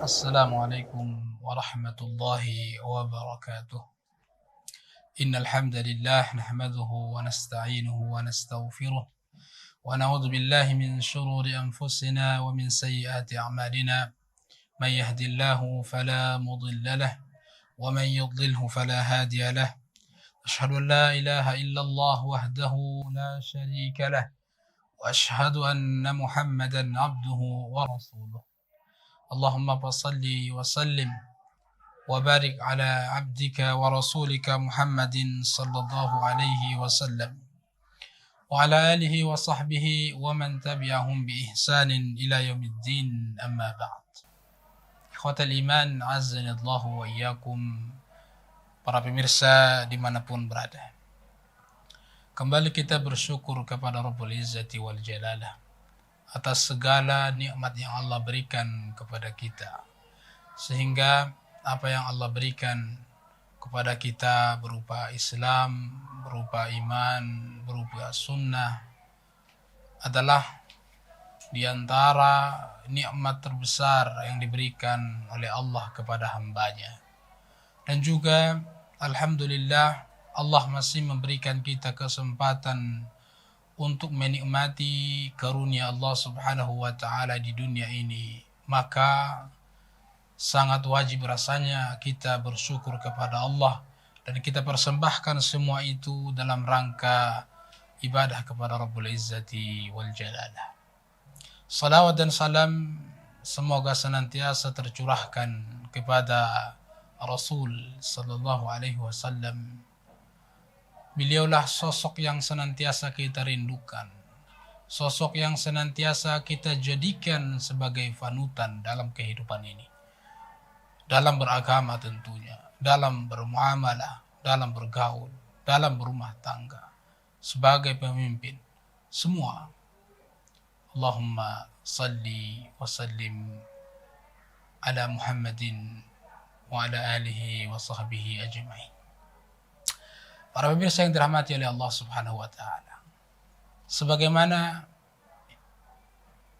السلام عليكم ورحمة الله وبركاته. إن الحمد لله نحمده ونستعينه ونستغفره ونعوذ بالله من شرور أنفسنا ومن سيئات أعمالنا. من يهد الله فلا مضل له ومن يضلله فلا هادي له. أشهد أن لا إله إلا الله وحده لا شريك له وأشهد أن محمدا عبده ورسوله. اللهم صل وسلم وبارك على عبدك ورسولك محمد صلى الله عليه وسلم وعلى آله وصحبه ومن تبعهم بإحسان إلى يوم الدين. أما بعد. Ikhwatal iman, azanillahu wa iyyakum. Para pemirsa dimanapun berada, kembali kita bersyukur kepada Rabbul Izzati wal Jalalah atas segala nikmat yang Allah berikan kepada kita, sehingga apa yang Allah berikan kepada kita berupa Islam, berupa iman, berupa sunnah adalah di antara nikmat terbesar yang diberikan oleh Allah kepada hambanya. Dan juga alhamdulillah Allah masih memberikan kita kesempatan untuk menikmati karunia Allah subhanahu wa ta'ala di dunia ini. Maka sangat wajib rasanya kita bersyukur kepada Allah, dan kita persembahkan semua itu dalam rangka ibadah kepada Rabbul Izzati wal Jalalah. Salawat dan salam semoga senantiasa tercurahkan kepada Rasul sallallahu alaihi wasallam. Beliaulah sosok yang senantiasa kita rindukan, sosok yang senantiasa kita jadikan sebagai panutan dalam kehidupan ini, dalam beragama tentunya, dalam bermuamalah, dalam bergaul, dalam berumah tangga, sebagai pemimpin, semua. Allahumma salli wa sallim ala Muhammadin wa ala alihi wa sahbihi ajma'in. Para pemirsa yang dirahmati oleh Allah subhanahu wa ta'ala, sebagaimana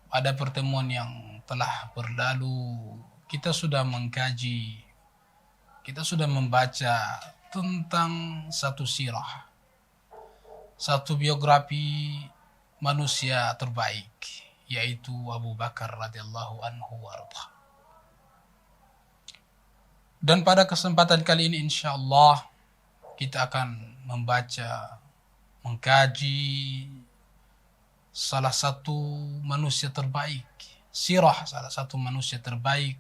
pada pertemuan yang telah berlalu kita sudah mengkaji, kita sudah membaca tentang satu sirah, satu biografi manusia terbaik, yaitu Abu Bakar radhiyallahu anhu warḍah. Dan pada kesempatan kali ini insyaallah kita akan membaca, mengkaji salah satu manusia terbaik, sirah salah satu manusia terbaik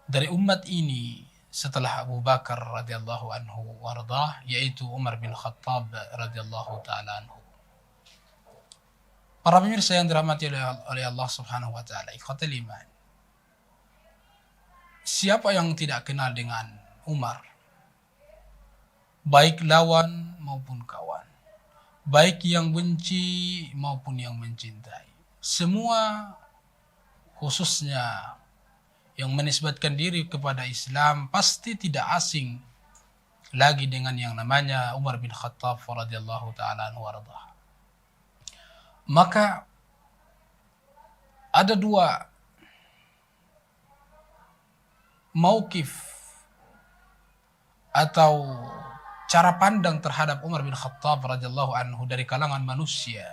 dari umat ini setelah Abu Bakar radhiyallahu anhu warḍah, yaitu Umar bin Khattab radhiyallahu taala anhu. Para pemirsa yang dirahmati oleh Allah subhanahu wa ta'ala, ikhwatal iman, siapa yang tidak kenal dengan Umar? Baik lawan maupun kawan, baik yang benci maupun yang mencintai, semua khususnya yang menisbatkan diri kepada Islam pasti tidak asing lagi dengan yang namanya Umar bin Khattab radhiyallahu ta'ala anhu warḍah. Maka ada dua mauqif atau cara pandang terhadap Umar bin Khattab radhiyallahu anhu dari kalangan manusia.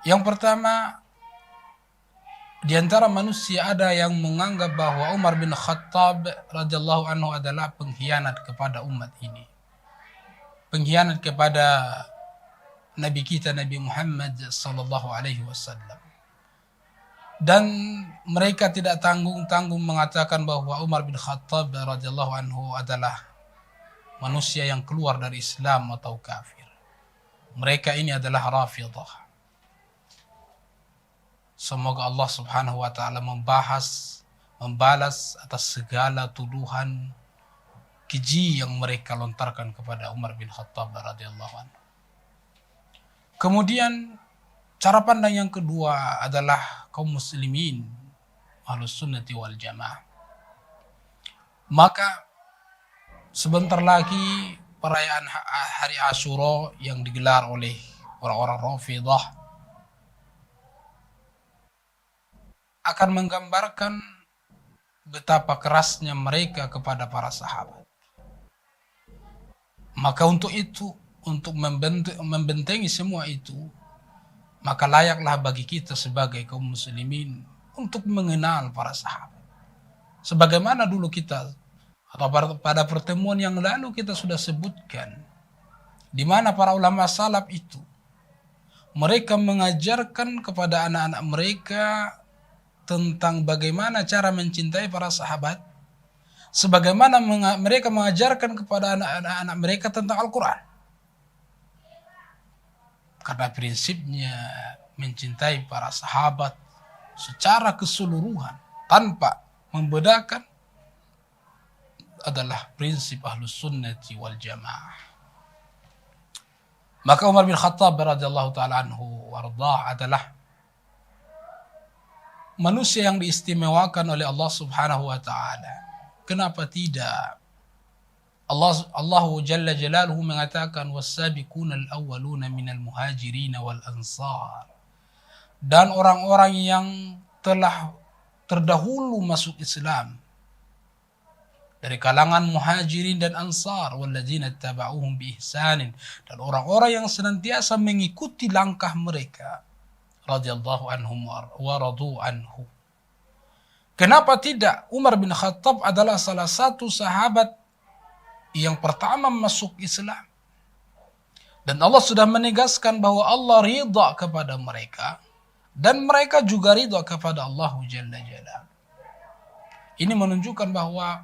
Yang pertama, di antara manusia ada yang menganggap bahwa Umar bin Khattab radhiyallahu anhu adalah pengkhianat kepada umat ini, pengkhianat kepada Nabi kita Nabi Muhammad sallallahu alaihi wasallam. Dan mereka tidak tanggung-tanggung mengatakan bahwa Umar bin Khattab radhiyallahu anhu adalah manusia yang keluar dari Islam atau kafir. Mereka ini adalah Rafidhah. Semoga Allah subhanahu wa ta'ala membalas atas segala tuduhan keji yang mereka lontarkan kepada Umar bin Khattab radhiyallahu anhu. Kemudian cara pandang yang kedua adalah kaum muslimin Ahlus Sunnati wal Jamaah. Maka sebentar lagi perayaan hari Asyura yang digelar oleh orang-orang Rafidhah akan menggambarkan betapa kerasnya mereka kepada para sahabat. Maka untuk itu, untuk membentengi semua itu, maka layaklah bagi kita sebagai kaum muslimin untuk mengenal para sahabat. Sebagaimana dulu kita, atau pada pertemuan yang lalu kita sudah sebutkan, di mana para ulama salaf itu mereka mengajarkan kepada anak-anak mereka tentang bagaimana cara mencintai para sahabat, sebagaimana mereka mengajarkan kepada anak-anak mereka tentang Al-Quran. Karena prinsipnya mencintai para sahabat secara keseluruhan tanpa membedakan adalah prinsip Ahlus Sunnati wal Jamaah. Maka Umar bin Khattab radhiyallahu taala anhu wardah adalah manusia yang diistimewakan oleh Allah Subhanahu wa taala. Kenapa tidak? Allah Jalla Jalaluhu mengatakan was-sabiquna al-awwaluna minal muhajirin wal ansar. Dan orang-orang yang telah terdahulu masuk Islam dari kalangan muhajirin dan ansar, walladzina tabauhum biihsanin, dan orang-orang yang senantiasa mengikuti langkah mereka, radhiyallahu anhum wa radu anhu. Kenapa tidak? Umar bin Khattab adalah salah satu sahabat yang pertama masuk Islam, dan Allah sudah menegaskan bahwa Allah ridha kepada mereka dan mereka juga ridha kepada Allah Jalla Jalaluhu. Ini menunjukkan bahwa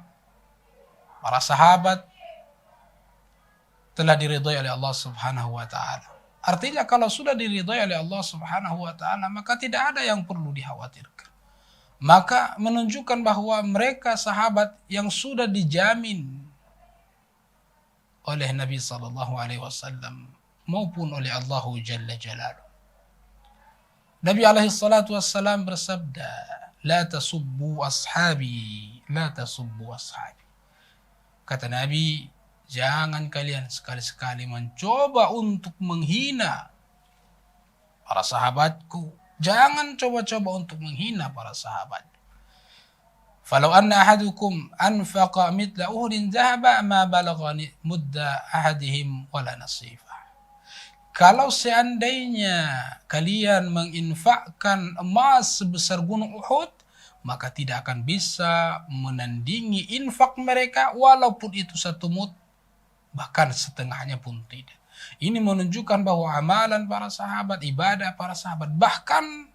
para sahabat telah diridhai oleh Allah Subhanahu wa taala. Artinya kalau sudah diridhai oleh Allah Subhanahu wa taala, maka tidak ada yang perlu dikhawatirkan. Maka menunjukkan bahwa mereka sahabat yang sudah dijamin oleh Nabi sallallahu alaihi wasallam maupun oleh Allah Jalla Jalaluhu. Nabi alaihi salatu wassalam bersabda, "La tasubbu ashabi, la tasubbu ashabi." Kata Nabi, jangan kalian sekali-sekali mencoba untuk menghina para sahabatku. Jangan coba-coba untuk menghina para sahabat. Falau anna ahadukum anfaqa mithla Uhudin dhahaba ma balagha mudda ahadihim wala nasifa. Kalau seandainya kalian menginfakkan emas sebesar gunung Uhud, maka tidak akan bisa menandingi infak mereka walaupun itu satu mud, bahkan setengahnya pun tidak. Ini menunjukkan bahwa amalan para sahabat, ibadah para sahabat, bahkan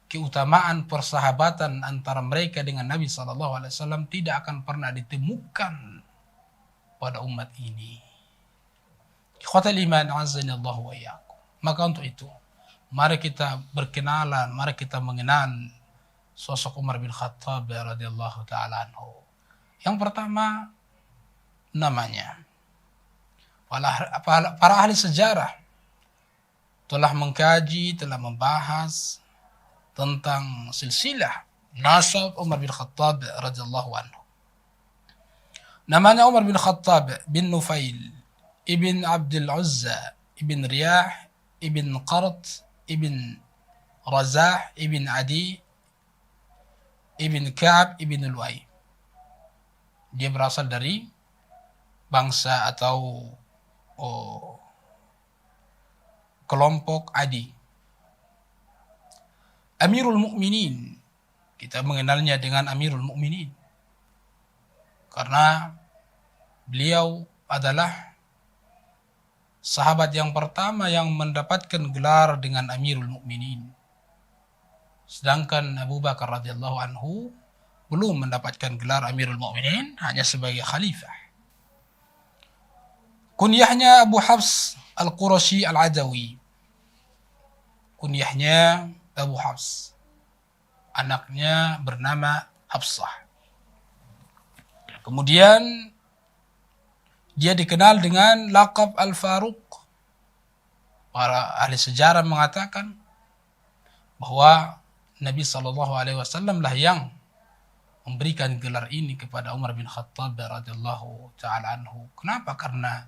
keutamaan persahabatan antara mereka dengan Nabi SAW tidak akan pernah ditemukan pada umat ini. Ikhwatal iman azanillahu wa iyyakum. Maka untuk itu, mari kita berkenalan, mari kita mengenal sosok Umar bin Khattab radhiyallahu taala anhu. Yang pertama, namanya. Para ahli sejarah telah mengkaji, telah membahas tentang silsilah nasab Umar bin Khattab radhiyallahu anhu. Namanya Umar bin Khattab bin Nufail ibn Abdul Uzza ibn Riyah ibn Qart ibn Razah ibn Adi ibn Ka'ab ibn Lu'ay. Dia berasal dari bangsa atau kelompok Adi. Amirul Mukminin, kita mengenalnya dengan Amirul Mukminin karena beliau adalah sahabat yang pertama yang mendapatkan gelar dengan Amirul Mukminin. Sedangkan Abu Bakar radhiyallahu anhu belum mendapatkan gelar Amirul Mukminin, hanya sebagai khalifah. Kunyahnya Abu Hafs Al-Qurashi Al-Adawi. Kunyahnya Abu Hafs. Anaknya bernama Hafsah. Kemudian dia dikenal dengan laqab Al-Faruq. Para ahli sejarah mengatakan bahwa Nabi SAW lah yang memberikan gelar ini kepada Umar bin Khattab radhiyallahu taala anhu. Kenapa? Karena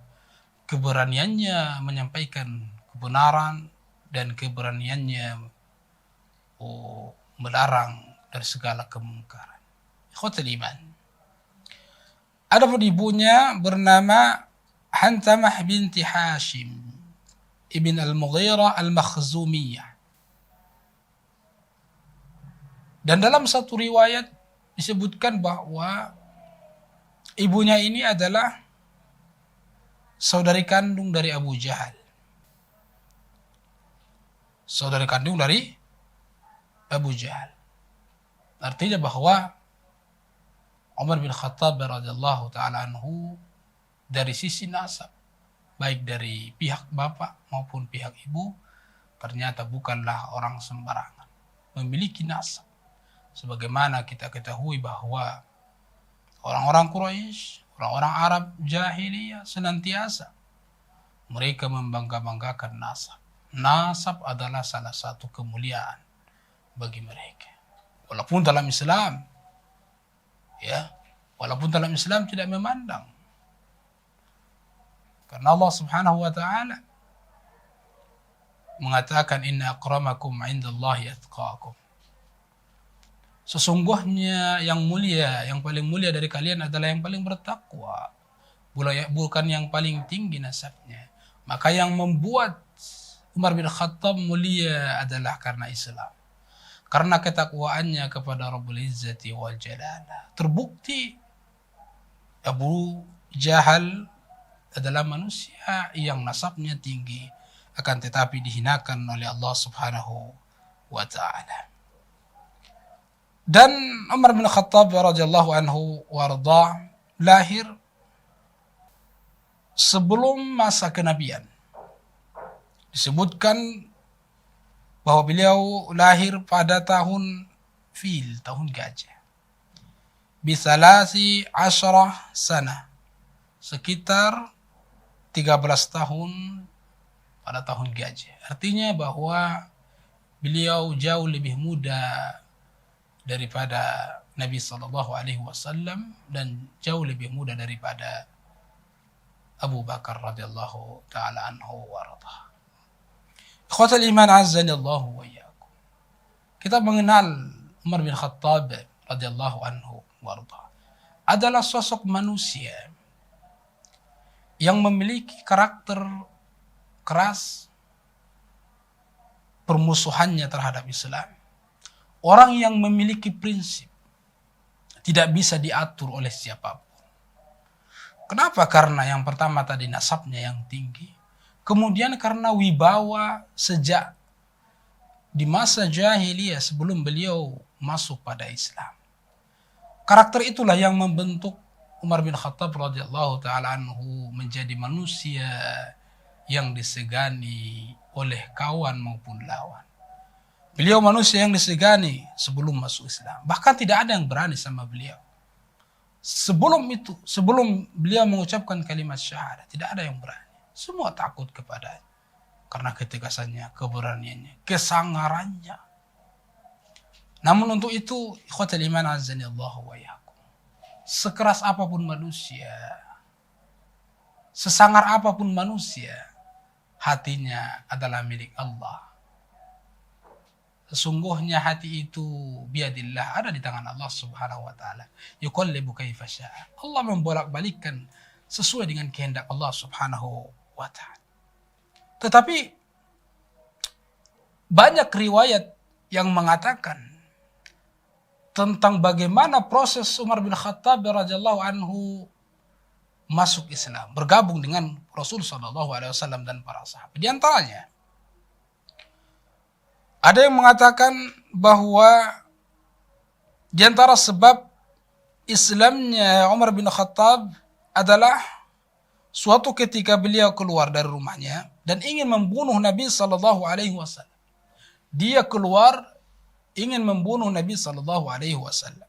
keberaniannya menyampaikan kebenaran dan keberaniannya melarang dari segala kemungkaran. Ikhwatul iman. Adapun ibunya bernama Hantamah binti Hashim ibn al-Mughirah al-Makhzumiyah. Dan dalam satu riwayat disebutkan bahwa ibunya ini adalah saudari kandung dari Abu Jahal. Saudari kandung dari Abu Jahal. Artinya bahwa Umar bin Khattab radhiyallahu taala anhu dari sisi nasab, baik dari pihak bapak maupun pihak ibu, ternyata bukanlah orang sembarangan. Memiliki nasab. Sebagaimana kita ketahui bahwa orang-orang Quraisy, orang-orang Arab jahiliyah senantiasa mereka membangga-banggakan nasab. Nasab adalah salah satu kemuliaan bagi mereka. Walaupun dalam Islam, walaupun dalam Islam tidak memandang. Karena Allah Subhanahu wa taala mengatakan inna akramakum 'indallahi atqakum. Sesungguhnya yang mulia, yang paling mulia dari kalian adalah yang paling bertakwa. Bukan yang paling tinggi nasabnya. Maka yang membuat Umar bin Khattab mulia adalah karena Islam. Karena ketakwaannya kepada Rabbul Izzati wal Jalalah. Terbukti Abu Jahal adalah manusia yang nasabnya tinggi, akan tetapi dihinakan oleh Allah Subhanahu wa taala. Dan Umar bin Khattab radhiyallahu anhu warda lahir sebelum masa kenabian. Disebutkan bahwa beliau lahir pada tahun Fil, tahun gajah. Bisalasi asyarah sana, sekitar 13 tahun pada tahun gajah. Artinya bahwa beliau jauh lebih muda daripada Nabi SAW dan jauh lebih muda daripada Abu Bakar radhiyallahu taala anhu warḍah. Ikhwatul iman azzani Allah wa iyyakum. Kita mengenal Umar bin Khattab radhiyallahu anhu warḍah adalah sosok manusia yang memiliki karakter keras, permusuhannya terhadap Islam. Orang yang memiliki prinsip tidak bisa diatur oleh siapapun. Kenapa? Karena yang pertama tadi nasabnya yang tinggi. Kemudian karena wibawa sejak di masa jahiliyah sebelum beliau masuk pada Islam. Karakter itulah yang membentuk Umar bin Khattab radhiyallahu taala anhu menjadi manusia yang disegani oleh kawan maupun lawan. Beliau manusia yang disegani sebelum masuk Islam. Bahkan tidak ada yang berani sama beliau. Sebelum itu, sebelum beliau mengucapkan kalimat syahadat, tidak ada yang berani. Semua takut kepadanya. Karena ketegasannya, keberaniannya, kesangarannya. Namun untuk itu, ikhwatul iman azzani Allah wa iyyakum. Sekeras apapun manusia, sesangar apapun manusia, hatinya adalah milik Allah. Sesungguhnya hati itu biadillah, ada di tangan Allah Subhanahu wa taala. Yuqallibu kaifa syaa. Allah membolak-balikkan sesuai dengan kehendak Allah Subhanahu wa taala. Tetapi banyak riwayat yang mengatakan tentang bagaimana proses Umar bin Khattab radhiyallahu anhu masuk Islam, bergabung dengan Rasul sallallahu alaihi wasallam dan para sahabat. Di antaranya ada yang mengatakan bahwa di antara sebab Islamnya Umar bin Khattab adalah suatu ketika beliau keluar dari rumahnya dan ingin membunuh Nabi sallallahu alaihi wasallam. Dia keluar ingin membunuh Nabi sallallahu alaihi wasallam.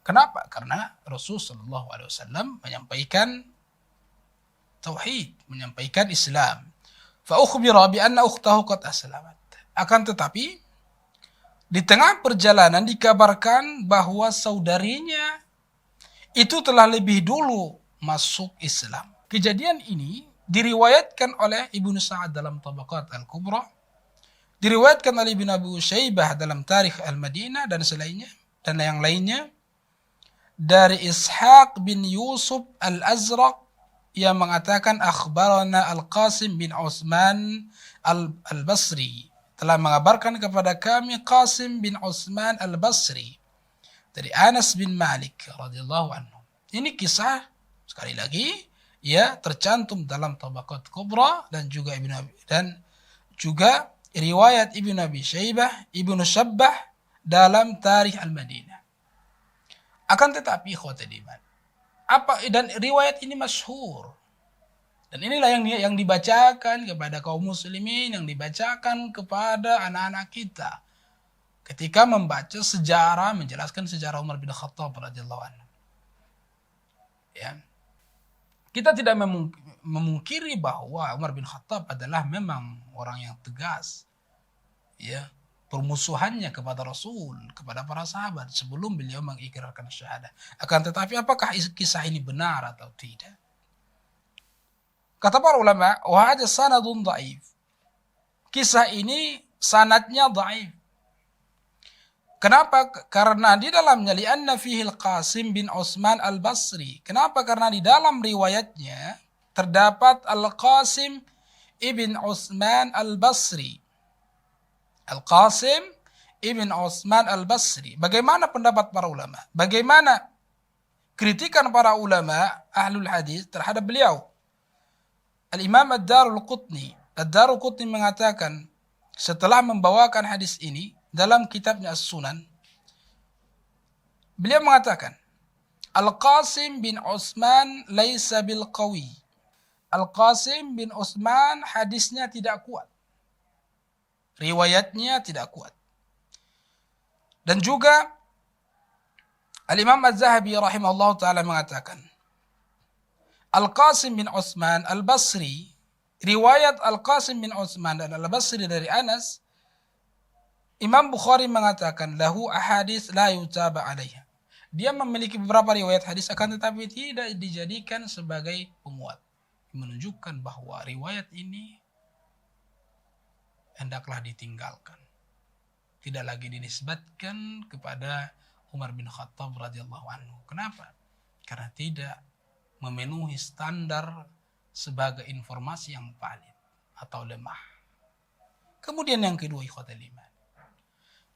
Kenapa? Karena Rasul sallallahu alaihi wasallam menyampaikan tauhid, menyampaikan Islam. Fa ukhbira bi anna ukhtahu qad aslamat. Akan tetapi di tengah perjalanan dikabarkan bahwa saudarinya itu telah lebih dulu masuk Islam. Kejadian ini diriwayatkan oleh Ibnu Sa'ad dalam Tabaqat Al-Kubra. Diriwayatkan oleh Ibnu Abi Syaibah dalam Tarikh Al-Madinah dan selainnya dan yang lainnya dari Ishaq bin Yusuf Al-Azraq yang mengatakan akhbarana Al-Qasim bin Utsman Al-Basri telah mengabarkan kepada kami Qasim bin Utsman Al-Basri dari Anas bin Malik radhiyallahu anhu. Ini kisah sekali lagi ya tercantum dalam Tabaqat Kubra dan juga riwayat Ibnu Abi Syaibah, Ibnu Syabbah dalam Tarikh Al-Madinah. Akan tetapi ikhwatul iman, dan riwayat ini masyhur. Dan inilah yang dibacakan kepada kaum muslimin, yang dibacakan kepada anak-anak kita ketika membaca sejarah, menjelaskan sejarah Umar bin Khattab radhiyallahu anhu. Ya. Kita tidak memungkiri bahwa Umar bin Khattab adalah memang orang yang tegas. Ya, permusuhannya kepada Rasul, kepada para sahabat sebelum beliau mengikrarkan syahadah. Akan tetapi apakah kisah ini benar atau tidak? Kata para ulama, wa hadha sanadun dhaif. Kisah ini sanadnya dhaif. Kenapa? Karena di dalamnya li'anna fihi Al-Qasim bin Utsman Al-Basri. Kenapa? Karena di dalam riwayatnya terdapat Al-Qasim ibn Utsman Al-Basri. Al-Qasim ibn Utsman Al-Basri. Bagaimana pendapat para ulama? Bagaimana kritikan para ulama ahlul hadis terhadap beliau? Al-Imam Ad-Darul-Qutni mengatakan setelah membawakan hadis ini dalam kitabnya As-Sunan, beliau mengatakan, Al-Qasim bin Utsman laisa bil qawi. Al-Qasim bin Utsman hadisnya tidak kuat. Riwayatnya tidak kuat. Dan juga Al-Imam Az-Zahabi rahimahullah ta'ala mengatakan, Al-Qasim bin Utsman Al-Basri, riwayat Al-Qasim bin Utsman dan Al-Basri dari Anas, Imam Bukhari mengatakan lahu ahadits la yutaba alaiha. Dia memiliki beberapa riwayat hadis akan tetapi tidak dijadikan sebagai penguat. Menunjukkan bahwa riwayat ini hendaklah ditinggalkan. Tidak lagi dinisbatkan kepada Umar bin Khattab radhiyallahu anhu. Kenapa? Karena tidak memenuhi standar sebagai informasi yang valid atau lemah. Kemudian yang kedua, ikhwatul iman.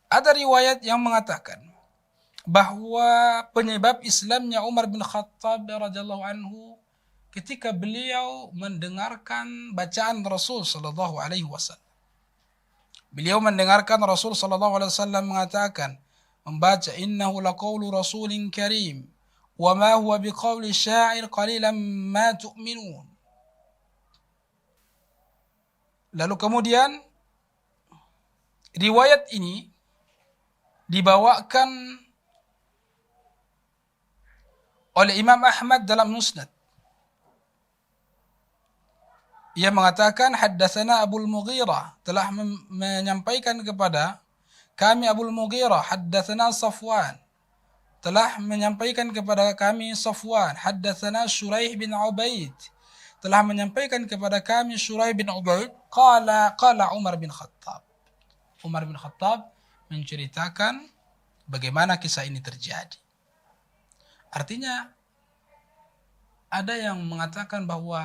Ada riwayat yang mengatakan bahwa penyebab Islamnya Umar bin Khattab radhiyallahu anhu ketika beliau mendengarkan bacaan Rasul sallallahu alaihi wasallam. Beliau mendengarkan Rasul sallallahu alaihi wasallam mengatakan, membaca innahu laqaulu rasulin karim wa ma huwa biqauli sya'ir qalilan ma tu'minun. Lalu kemudian riwayat ini dibawakan oleh Imam Ahmad dalam Musnad. Ia mengatakan haddatsana Abu Mughirah, telah menyampaikan kepada kami Abu Mughirah, haddatsana Safwan, telah menyampaikan kepada kami Safwan, haddatsana Shuraih bin Ubaid, telah menyampaikan kepada kami Shuraih bin Ubaid, qala Umar bin Khattab. Umar bin Khattab menceritakan bagaimana kisah ini terjadi. Artinya ada yang mengatakan bahwa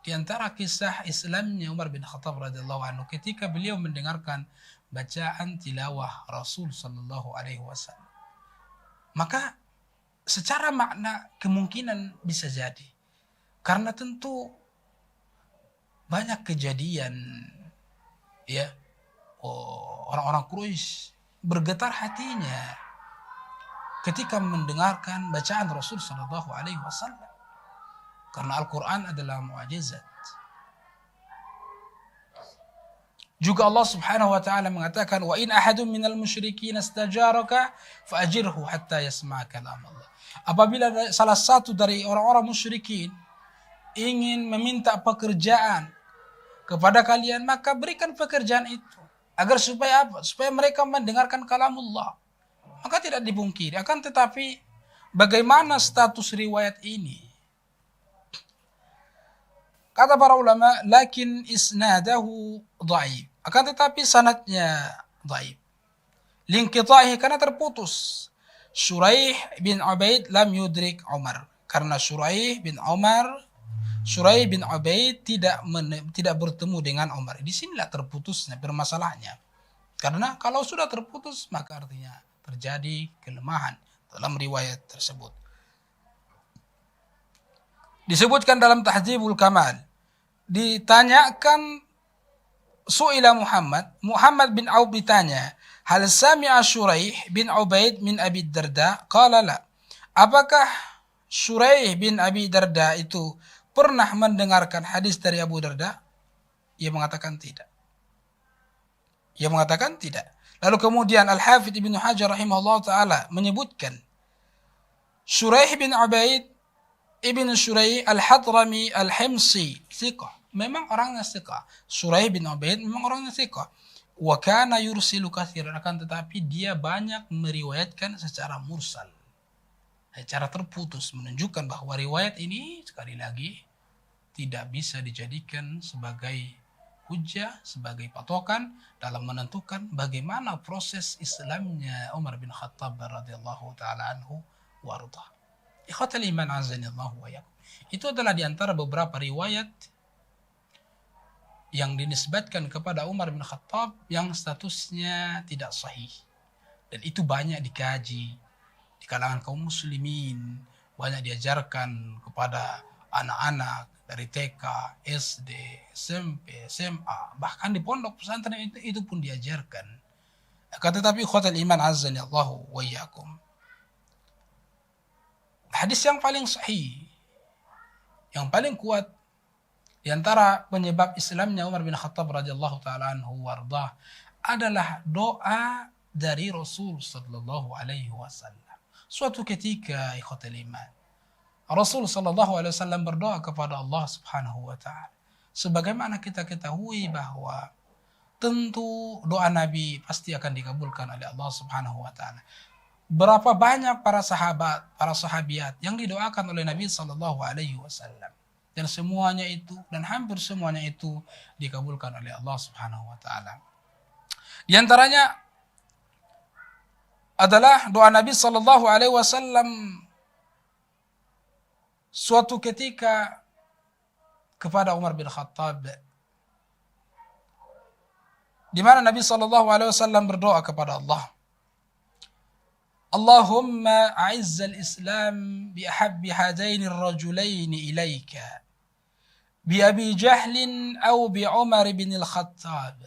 di antara kisah Islamnya Umar bin Khattab radhiyallahu anhu ketika beliau mendengarkan bacaan tilawah Rasul sallallahu alaihi wasallam. Maka secara makna kemungkinan bisa jadi. Karena tentu banyak kejadian ya orang-orang Quraisy bergetar hatinya ketika mendengarkan bacaan Rasul sallallahu alaihi wasallam. Karena Al-Quran adalah mu'jizat. Juga Allah Subhanahu wa taala mengatakan, "Wa in ahadun minal musyrikin istajaraka fa'ajirhu hatta yasma'a kalam Allah." Apabila salah satu dari orang-orang musyrikin ingin meminta pekerjaan kepada kalian, maka berikan pekerjaan itu. Agar supaya apa? Supaya mereka mendengarkan kalamullah. Maka tidak dipungkiri. Akan tetapi bagaimana status riwayat ini? Kata para ulama, lakin isnadahu dhaif. Akan tetapi sanadnya dhaif. Linqita'ihi, karena terputus. Shuraih bin Ubaid lam yudrik Umar. Karena Shuraih bin Ubaid tidak bertemu dengan Umar. Di sinilah terputusnya bermasalahnya. Karena kalau sudah terputus maka artinya terjadi kelemahan dalam riwayat tersebut. Disebutkan dalam Tahdzibul Kamal, ditanyakan su'ila Muhammad bin Auf ditanya, hal sami'a Shuraih bin Ubaid min Abi Darda? Qala la. Apakah Shuraih bin Abi Darda itu pernah mendengarkan hadis dari Abu Darda? Ia mengatakan tidak. Lalu kemudian Al-Hafidz Ibnu Hajar rahimahullah ta'ala menyebutkan Shuraih bin Ubaid Ibn Shuraih Al-Hadrami Al-Himsi thiqah. Memang orangnya thiqah. Shuraih bin Ubaid memang orangnya thiqah. Wa kana yursilu katsiran, akan tetapi dia banyak meriwayatkan secara mursal, secara terputus, menunjukkan bahwa riwayat ini sekali lagi tidak bisa dijadikan sebagai hujjah, sebagai patokan dalam menentukan bagaimana proses Islamnya Umar bin Khattab radhiyallahu taala anhu warḍah. Ikhwatal iman azanillahu wa iyyakum. Itu adalah di antara beberapa riwayat yang dinisbatkan kepada Umar bin Khattab yang statusnya tidak sahih. Dan itu banyak dikaji di kalangan kaum muslimin, banyak diajarkan kepada anak-anak dari TK, SD, SMP, SMA, bahkan di pondok pesantren itu pun diajarkan. Akan tetapi ikhwatal iman azanillahu wa iyyakum, hadis yang paling sahih, yang paling kuat di antara penyebab Islamnya Umar bin Khattab radhiyallahu taala anhu warḍah adalah doa dari Rasul sallallahu alaihi wasallam. Suatu ketika ikhwatal iman, Rasul sallallahu alaihi wasallam berdoa kepada Allah Subhanahu wa taala. Sebagaimana kita ketahui bahwa tentu doa Nabi pasti akan dikabulkan oleh Allah Subhanahu wa taala. Berapa banyak para sahabiat yang didoakan oleh Nabi sallallahu alaihi wasallam. Dan semuanya itu, dan hampir semuanya itu dikabulkan oleh Allah Subhanahu wa taala. Di antaranya adalah doa Nabi sallallahu alaihi wasallam suatu ketika kepada Umar bin Khattab, di mana Nabi sallallahu alaihi wasallam berdoa kepada Allah, Allahumma a'izzal Islam bi ahabbi hadaini ar-rajulaini ilaika bi Abi Jahlin aw bi Umar bin al-Khattab.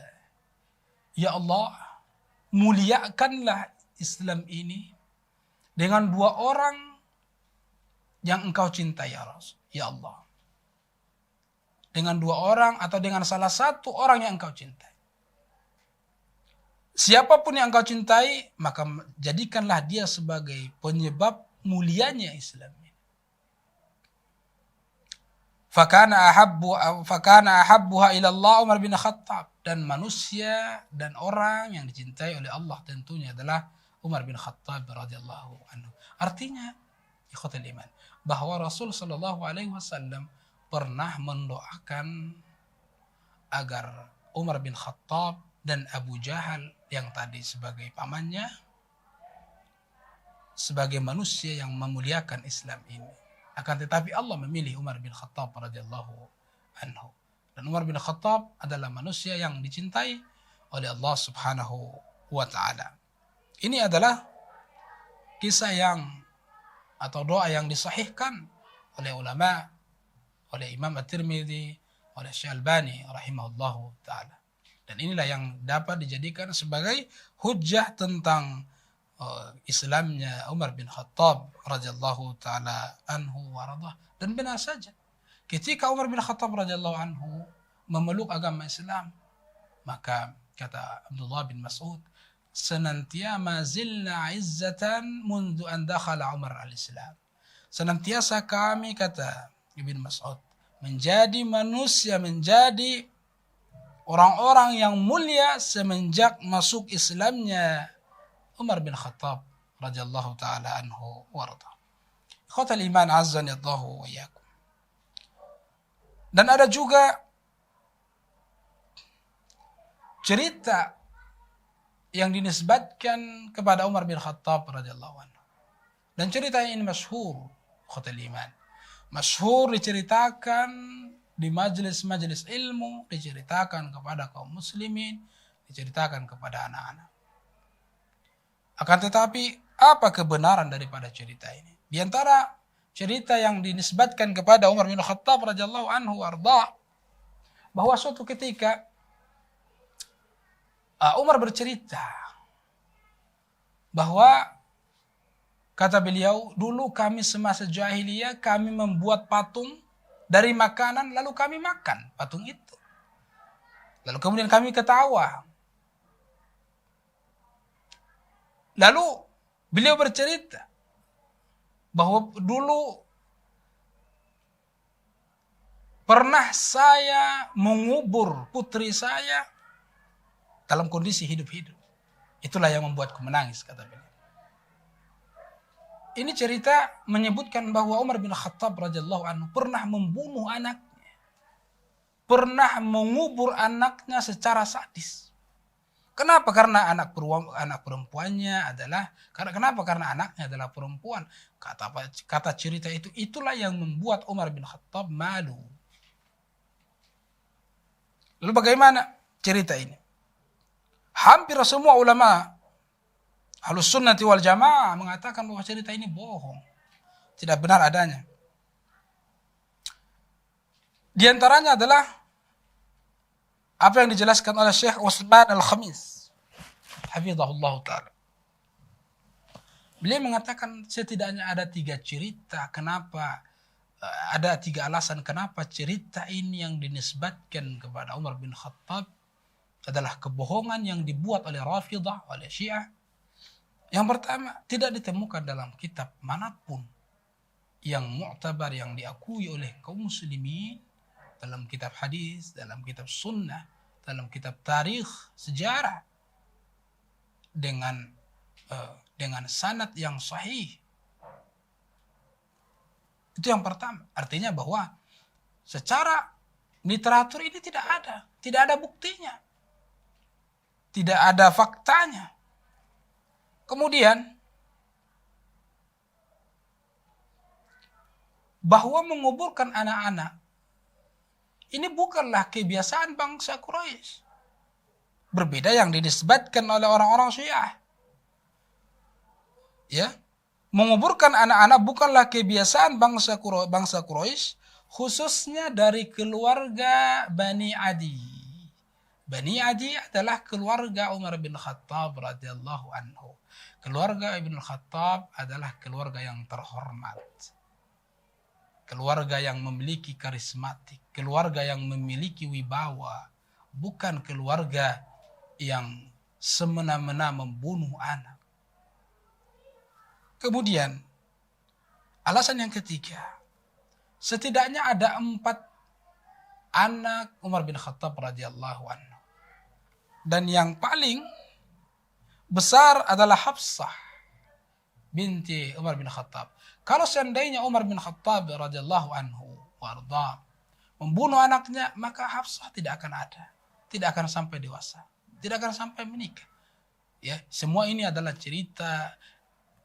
Ya Allah, muliakanlah Islam ini dengan dua orang yang engkau cintai ya Rasul. Ya Allah, dengan dua orang atau dengan salah satu orang yang engkau cintai. Siapapun yang engkau cintai, maka jadikanlah dia sebagai penyebab mulianya Islam. Fakana ahabbuha ila Allah Umar bin Khattab, dan manusia dan orang yang dicintai oleh Allah tentunya adalah Umar bin Khattab radhiyallahu anhu. Artinya ikhwatul iman, bahwa Rasul sallallahu alaihi wasallam pernah mendoakan agar Umar bin Khattab dan Abu Jahal yang tadi sebagai pamannya, sebagai manusia yang memuliakan Islam ini. Akan tetapi Allah memilih Umar bin Khattab radhiyallahu anhu. Dan Umar bin Khattab adalah manusia yang dicintai oleh Allah Subhanahu wa taala. Ini adalah kisah yang atau doa yang disahihkan oleh ulama, oleh Imam At-Tirmidzi, oleh Syekh Albani rahimahullahu taala. Dan inilah yang dapat dijadikan sebagai hujjah tentang Islamnya Umar bin Khattab radhiyallahu taala anhu warḍah. Dan benar saja, ketika Umar bin Khattab radhiyallahu anhu memeluk agama Islam, maka kata Abdullah bin Mas'ud, senantiasa mazilna izzatan mundu an dakhala Umar al-Islam. Senantiasa kami, kata Ibn Mas'ud, menjadi manusia, menjadi orang-orang yang mulia semenjak masuk Islamnya Umar bin Khattab radhiyallahu taala anhu warḍah. Ikhwatal iman azzani Allahu wa iyyakum. Dan ada juga cerita yang dinisbatkan kepada Umar bin Khattab radhiyallahu anhu. Dan cerita ini masyhur, khotul iman. Masyhur diceritakan di majelis-majelis ilmu, diceritakan kepada kaum muslimin, diceritakan kepada anak-anak. Akan tetapi, apa kebenaran daripada cerita ini? Di antara cerita yang dinisbatkan kepada Umar bin Khattab radhiyallahu anhu warda, bahwa suatu ketika Umar bercerita bahwa kata beliau, dulu kami semasa jahiliyah kami membuat patung dari makanan lalu kami makan patung itu. Lalu kemudian kami ketawa. Lalu beliau bercerita bahwa dulu pernah saya mengubur putri saya dalam kondisi hidup-hidup. Itulah yang membuatku menangis, kata beliau. Ini cerita menyebutkan bahwa Umar bin Khattab radhiyallahu anhu pernah membunuh anaknya. Pernah mengubur anaknya secara sadis. Kenapa? Karena anak perempuannya adalah kenapa? Karena anaknya adalah perempuan. Kata cerita itu, itulah yang membuat Umar bin Khattab malu. Lalu bagaimana cerita ini? Hampir semua ulama Ahlus Sunnati wal Jamaah mengatakan bahwa cerita ini bohong, tidak benar adanya. Di antaranya adalah apa yang dijelaskan oleh Syekh Utsman Al-Khamis, hafizahullah ta'ala. Beliau mengatakan setidaknya ada 3 cerita kenapa, ada 3 alasan kenapa cerita ini yang dinisbatkan kepada Umar bin Khattab adalah kebohongan yang dibuat oleh Rafidah, oleh Syiah. Yang pertama, tidak ditemukan dalam kitab manapun yang mu'tabar, yang diakui oleh kaum muslimin, dalam kitab hadis, dalam kitab sunnah, dalam kitab tarikh, sejarah, dengan sanad yang sahih. Itu yang pertama. Artinya bahwa secara literatur ini tidak ada buktinya. Tidak ada faktanya. Kemudian, bahwa menguburkan anak-anak ini bukanlah kebiasaan bangsa Quraisy. Berbeda yang dinisbatkan oleh orang-orang Syiah. Ya, menguburkan anak-anak bukanlah kebiasaan bangsa Quraisy, khususnya dari keluarga Bani Adi. Bani Adi adalah keluarga Umar bin Khattab radhiyallahu anhu. Keluarga Ibn Khattab adalah keluarga yang terhormat. Keluarga yang memiliki karismatik, keluarga yang memiliki wibawa, bukan keluarga yang semena-mena membunuh anak. Kemudian, alasan yang ketiga, setidaknya ada 4 anak Umar bin Khattab radhiyallahu anhu. Dan yang paling besar adalah Hafsah binti Umar bin Khattab. Kalau seandainya Umar bin Khattab radhiyallahu anhu warda membunuh anaknya, maka Hafsah tidak akan ada, tidak akan sampai dewasa, tidak akan sampai menikah. Ya, semua ini adalah cerita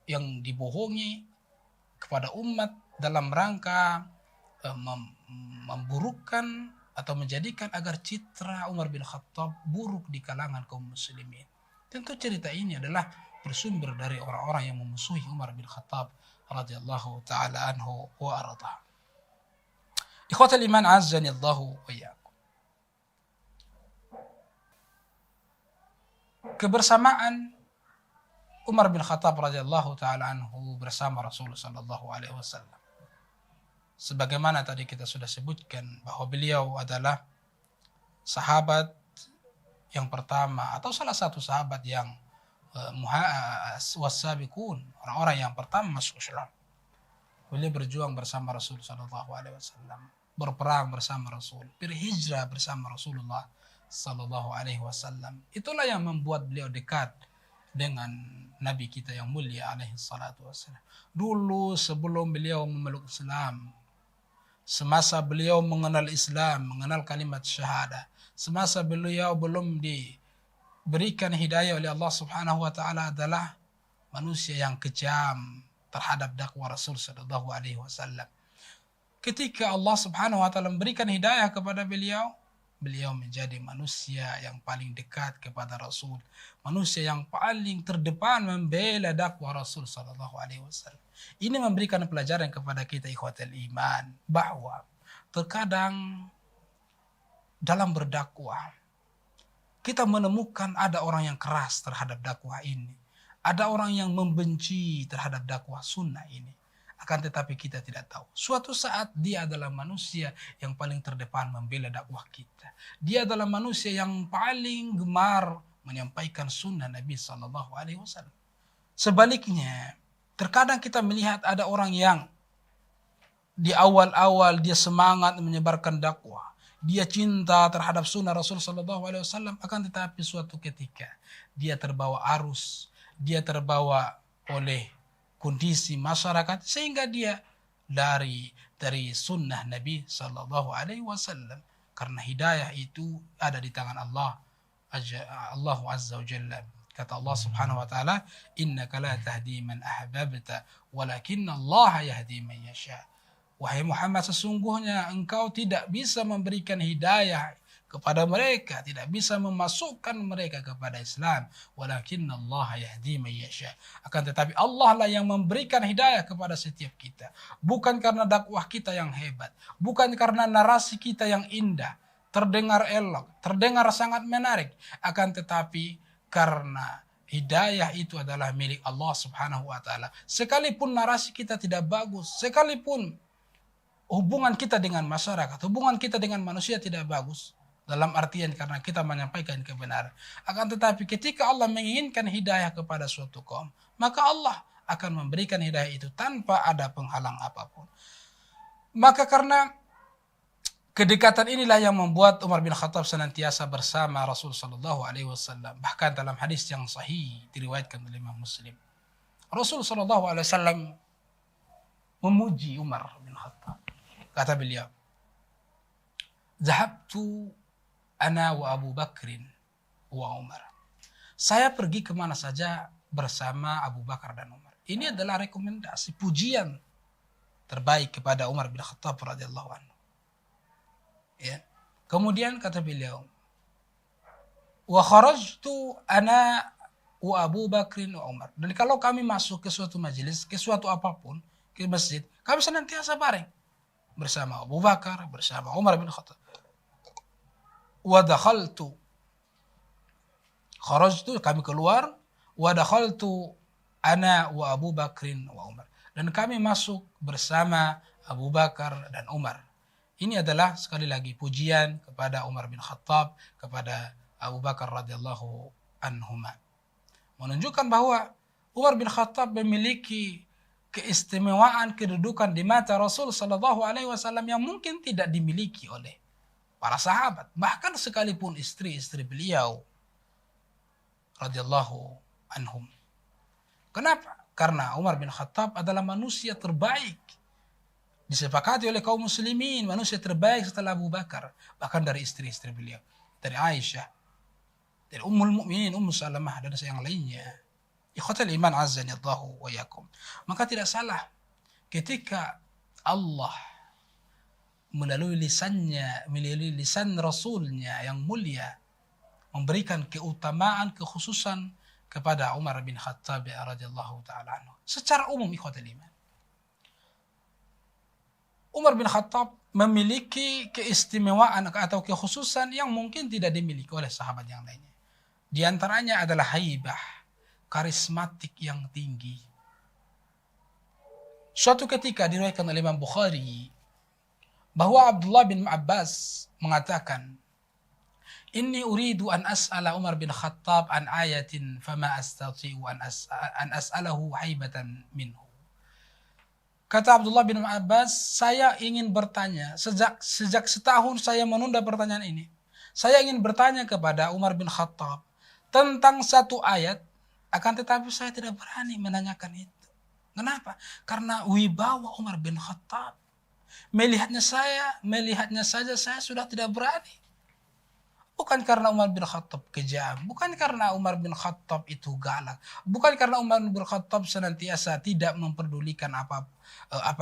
yang dibohongi kepada umat dalam rangka memburukkan atau menjadikan agar citra Umar bin Khattab buruk di kalangan kaum muslimin. Tentu cerita ini adalah bersumber dari orang-orang yang memusuhi Umar bin Khattab radhiyallahu taala anhu wa arda. Ikhwatal iman azzani Allahu wa iyyakum. Kebersamaan Umar bin Khattab radhiyallahu taala anhu bersama Rasulullah sallallahu alaihi wasallam, sebagaimana tadi kita sudah sebutkan bahwa beliau adalah sahabat yang pertama atau salah satu sahabat yang wasabiqun, orang-orang yang pertama masuk Islam. Beliau berjuang bersama Rasul sallallahu alaihi wasallam, berperang bersama Rasul, berhijrah bersama Rasulullah sallallahu alaihi wasallam. Itulah yang membuat beliau dekat dengan Nabi kita yang mulia alaihi salatu wasallam. Dulu sebelum beliau memeluk Islam, semasa beliau mengenal Islam, mengenal kalimat syahadah, semasa beliau belum diberikan hidayah oleh Allah Subhanahu wa taala adalah manusia yang kejam terhadap dakwah Rasul sallallahu alaihi wasallam. Ketika Allah Subhanahu wa taala memberikan hidayah kepada beliau, beliau menjadi manusia yang paling dekat kepada Rasul, manusia yang paling terdepan membela dakwah Rasul sallallahu alaihi wasallam. Ini memberikan pelajaran kepada kita ikhwatul iman bahwa terkadang dalam berdakwah kita menemukan ada orang yang keras terhadap dakwah ini. Ada orang yang membenci terhadap dakwah sunnah ini. Akan tetapi kita tidak tahu. Suatu saat dia adalah manusia yang paling terdepan membela dakwah kita. Dia adalah manusia yang paling gemar menyampaikan sunnah Nabi SAW. Sebaliknya, terkadang kita melihat ada orang yang di awal-awal dia semangat menyebarkan dakwah. Dia cinta terhadap sunnah Rasul SAW, akan tetapi suatu ketika dia terbawa arus, dia terbawa oleh kondisi masyarakat sehingga dia lari dari sunnah Nabi SAW. Karena hidayah itu ada di tangan Allah Azza wa Jalla. Kata Allah Subhanahu wa taala, "Innaka la tahdi man ahbabta, walakinna Allah yahdi man yasha." Wahai Muhammad, sesungguhnya engkau tidak bisa memberikan hidayah kepada mereka, tidak bisa memasukkan mereka kepada Islam. Walakinna Allah yahdi man yasha. Akan tetapi Allah lah yang memberikan hidayah kepada setiap kita. Bukan karena dakwah kita yang hebat, bukan karena narasi kita yang indah, terdengar elok, terdengar sangat menarik, akan tetapi karena hidayah itu adalah milik Allah Subhanahu wa taala. Sekalipun narasi kita tidak bagus, sekalipun hubungan kita dengan masyarakat, hubungan kita dengan manusia tidak bagus, dalam artian karena kita menyampaikan kebenaran. Akan tetapi ketika Allah menginginkan hidayah kepada suatu kaum, maka Allah akan memberikan hidayah itu tanpa ada penghalang apapun. Maka karena kedekatan inilah yang membuat Umar bin Khattab senantiasa bersama Rasul sallallahu alaihi wasallam. Bahkan dalam hadis yang sahih diriwayatkan oleh Imam Muslim, Rasul sallallahu alaihi wasallam memuji Umar bin Khattab. Kata beliau, "Zahabtu ana wa Abu Bakrin wa Umar." Saya pergi kemana saja bersama Abu Bakar dan Umar. Ini adalah rekomendasi, pujian terbaik kepada Umar bin Khattab radhiyallahu anhu. Ya. Kemudian kata beliau, "Wa kharajtu ana wa Abu Bakrin wa Umar." Dan kalau kami masuk ke suatu majelis, ke suatu apapun, ke masjid, kami senantiasa bareng bersama Abu Bakar, bersama Umar bin Khattab. Wa dakhaltu, kharajtu, kami keluar, wa dakhaltu ana wa Abu Bakrin wa Umar. Dan kami masuk bersama Abu Bakar dan Umar. Ini adalah sekali lagi pujian kepada Umar bin Khattab, kepada Abu Bakar radhiyallahu anhuma. Menunjukkan bahwa Umar bin Khattab memiliki keistimewaan kedudukan di mata Rasul sallallahu alaihi wasallam yang mungkin tidak dimiliki oleh para sahabat, bahkan sekalipun istri-istri beliau radhiyallahu anhum. Kenapa? Karena Umar bin Khattab adalah manusia terbaik, disepakati oleh kaum muslimin, manusia terbaik setelah Abu Bakar, bahkan dari istri-istri beliau, dari Aisyah, dari Ummul Mukminin Ummu Salamah dan yang lainnya. Ikhwatal iman azzani Allahu wa yakum. Maka tidak salah ketika Allah melalui lisannya, melalui lisan Rasulnya yang mulia, memberikan keutamaan, kekhususan kepada Umar bin Khattab radhiyallahu ta'ala anhu. Secara umum ikhwatal iman, Umar bin Khattab memiliki keistimewaan atau kekhususan yang mungkin tidak dimiliki oleh sahabat yang lainnya. Di antaranya adalah haibah, karismatik yang tinggi. Suatu ketika diriwayatkan oleh Imam Bukhari bahwa Abdullah bin Abbas mengatakan, "Inni uridu an as'ala Umar bin Khattab an ayatin fama astati'u an as'alahu haibatan minhu." Kata Abdullah bin Abbas, "Saya ingin bertanya, sejak setahun saya menunda pertanyaan ini. Saya ingin bertanya kepada Umar bin Khattab tentang satu ayat, akan tetapi saya tidak berani menanyakan itu." Kenapa? Karena wibawa Umar bin Khattab. Melihatnya saja saya sudah tidak berani. Bukan karena Umar bin Khattab kejam, bukan karena Umar bin Khattab itu galak, bukan karena Umar bin Khattab senantiasa tidak memperdulikan apa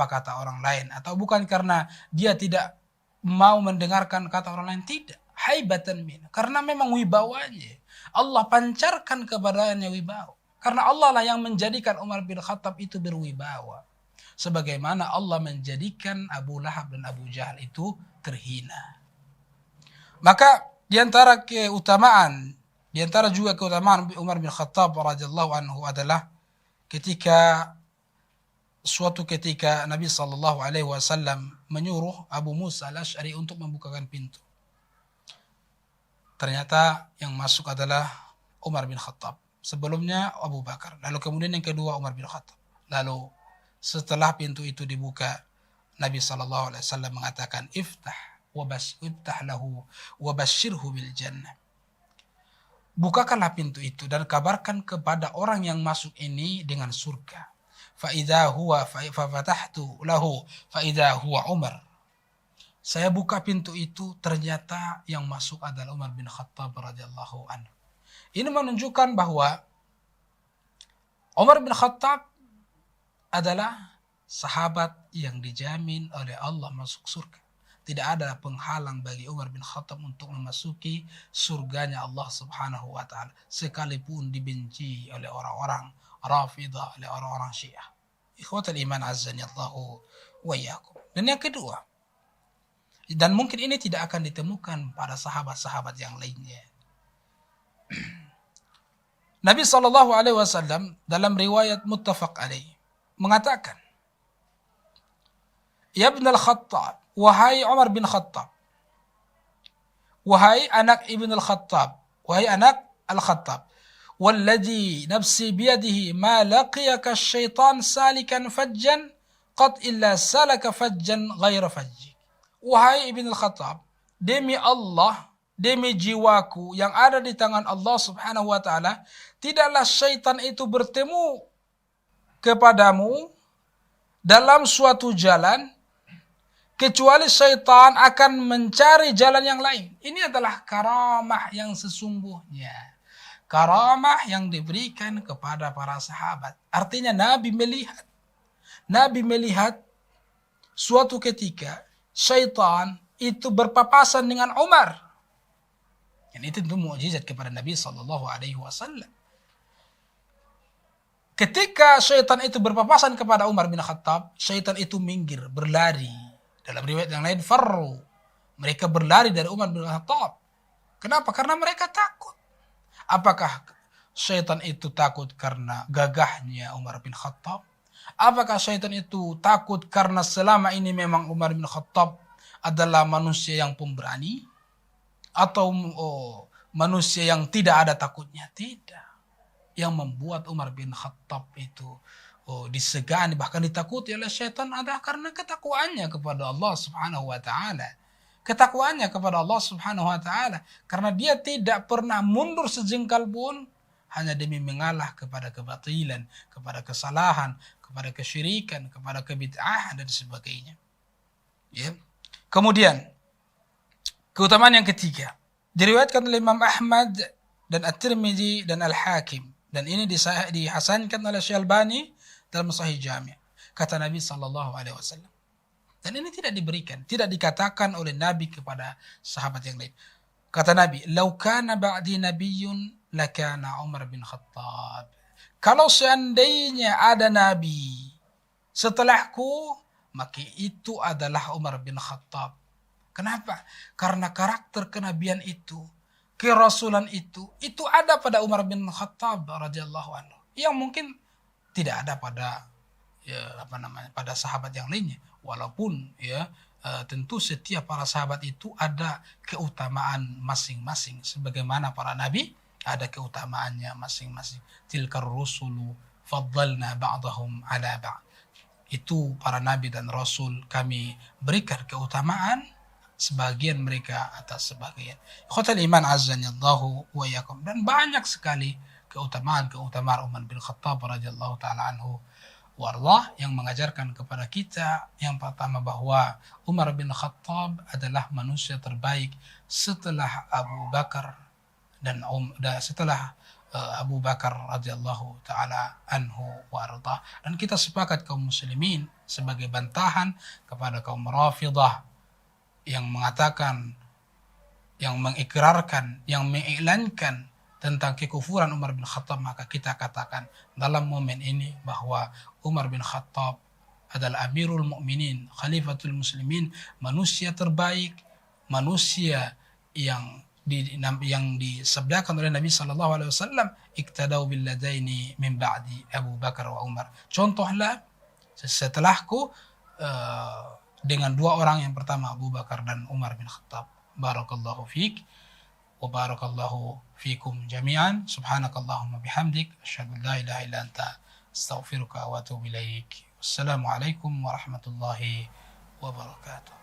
kata orang lain, atau bukan karena dia tidak mau mendengarkan kata orang lain, tidak. Haibatan min, karena memang wibawanya. Allah pancarkan kepadanya wibawa. Karena Allah lah yang menjadikan Umar bin Khattab itu berwibawa. Sebagaimana Allah menjadikan Abu Lahab dan Abu Jahal itu terhina. Maka di antara juga keutamaan Umar bin Khattab radhiyallahu anhu adalah suatu ketika Nabi sallallahu alaihi wasallam menyuruh Abu Musa al-Asy'ari untuk membukakan pintu. Ternyata yang masuk adalah Umar bin Khattab. Sebelumnya Abu Bakar, lalu kemudian yang kedua Umar bin Khattab. Lalu setelah pintu itu dibuka, Nabi sallallahu alaihi wasallam mengatakan, iftah lahu wa basyirhu bil jannah. Bukakanlah pintu itu dan kabarkan kepada orang yang masuk ini dengan surga. Fa idza huwa fafatahtu lahu fa idza huwa Umar. Saya buka pintu itu, ternyata yang masuk adalah Umar bin Khattab radhiyallahu anhu. Ini menunjukkan bahwa Umar bin Khattab adalah sahabat yang dijamin oleh Allah masuk surga. Tidak ada penghalang bagi Umar bin Khattab untuk memasuki surganya Allah Subhanahu wa taala, sekalipun dibenci oleh orang-orang Rafidah, oleh orang-orang Syiah. Ikhwatul iman azzani Allahu wa iyyakum. Dan yang kedua, dan mungkin ini tidak akan ditemukan pada sahabat-sahabat yang lainnya. Nabi sallallahu alaihi wasallam dalam riwayat muttafaq alaih mengatakan, "Ya Ibn al-Khattab, wahai Umar bin Khattab, wahai anak Ibn al-Khattab, wahai anak al-Khattab, walladhi nafsi biyadihi ma laqiyaka syaitan salikan fajjan qad illa salaka fajjan ghaira fajji." Wahai Ibn al-Khattab, demi Allah, demi jiwaku yang ada di tangan Allah Subhanahu wa taala, tidaklah syaitan itu bertemu kepadamu dalam suatu jalan kecuali syaitan akan mencari jalan yang lain. Ini adalah karamah yang sesungguhnya. Karamah yang diberikan kepada para sahabat. Artinya Nabi melihat suatu ketika syaitan itu berpapasan dengan Umar. Dan itu tentu mukjizat kepada Nabi sallallahu alaihi wasallam. Ketika syaitan itu berpapasan kepada Umar bin Khattab, syaitan itu minggir, berlari. Dalam riwayat yang lain, farru. Mereka berlari dari Umar bin Khattab. Kenapa? Karena mereka takut. Apakah syaitan itu takut karena gagahnya Umar bin Khattab? Apakah syaitan itu takut karena selama ini memang Umar bin Khattab adalah manusia yang pemberani? Atau manusia yang tidak ada takutnya? Tidak. Yang membuat Umar bin Khattab itu disegani, bahkan ditakuti oleh syaitan adalah karena ketakwaannya kepada Allah Subhanahu wa taala. Ketakwaannya kepada Allah Subhanahu wa taala, karena dia tidak pernah mundur sejengkal pun hanya demi mengalah kepada kebatilan, kepada kesalahan, kepada kesyirikan, kepada kebid'ahan dan sebagainya. Ya. Kemudian keutamaan yang ketiga diriwayatkan oleh Imam Ahmad dan At-Tirmidzi dan Al-Hakim, dan ini dihasankan oleh Syekh Albani dalam Sahih Jami'. Kata Nabi sallallahu alaihi wasallam. Dan ini tidak dikatakan oleh Nabi kepada sahabat yang lain. Kata Nabi, "Lau kana ba'di nabiyyun lakana Umar bin Khattab." Kalau seandainya ada nabi setelahku, maka itu adalah Umar bin Khattab. Kenapa? Karena karakter kenabian itu, kerasulan itu ada pada Umar bin Khattab radhiyallahu anhu, yang mungkin tidak ada pada pada sahabat yang lainnya. Walaupun tentu setiap para sahabat itu ada keutamaan masing-masing, sebagaimana para nabi ada keutamaannya masing-masing. Tilkar rusulu faddalna ba'dahum ala ba'd. Itu para nabi dan rasul kami berikan keutamaan sebagian mereka atas sebagian. Ikhwatal iman azzanillahu wa iyyakum. Dan banyak sekali keutamaan Umar bin Khattab radhiyallahu taala anhu warḍah, yang mengajarkan kepada kita yang pertama bahwa Umar bin Khattab adalah manusia terbaik setelah Abu Bakar setelah Abu Bakar radhiyallahu taala anhu wa arda. Dan kita sepakat kaum muslimin sebagai bantahan kepada kaum Rafidhah yang mengatakan, yang mengikrarkan, yang mengiklankan tentang kekufuran Umar bin Khattab, maka kita katakan dalam momen ini bahwa Umar bin Khattab adalah Amirul Mukminin, Khalifatul Muslimin, manusia terbaik, manusia yang disabdakan oleh Nabi sallallahu alaihi wasallam, iktadau bil ladaini min ba'di Abu Bakar wa Umar. Contohlah setelahku dengan dua orang, yang pertama Abu Bakar dan Umar bin Khattab. Barakallahu fiik wa barakallahu fiikum jami'an. Subhanakallahumma bihamdik asyhadu an la ilaha illa anta astaghfiruka wa atubu ilaik. Wassalamu alaikum warahmatullahi wabarakatuh.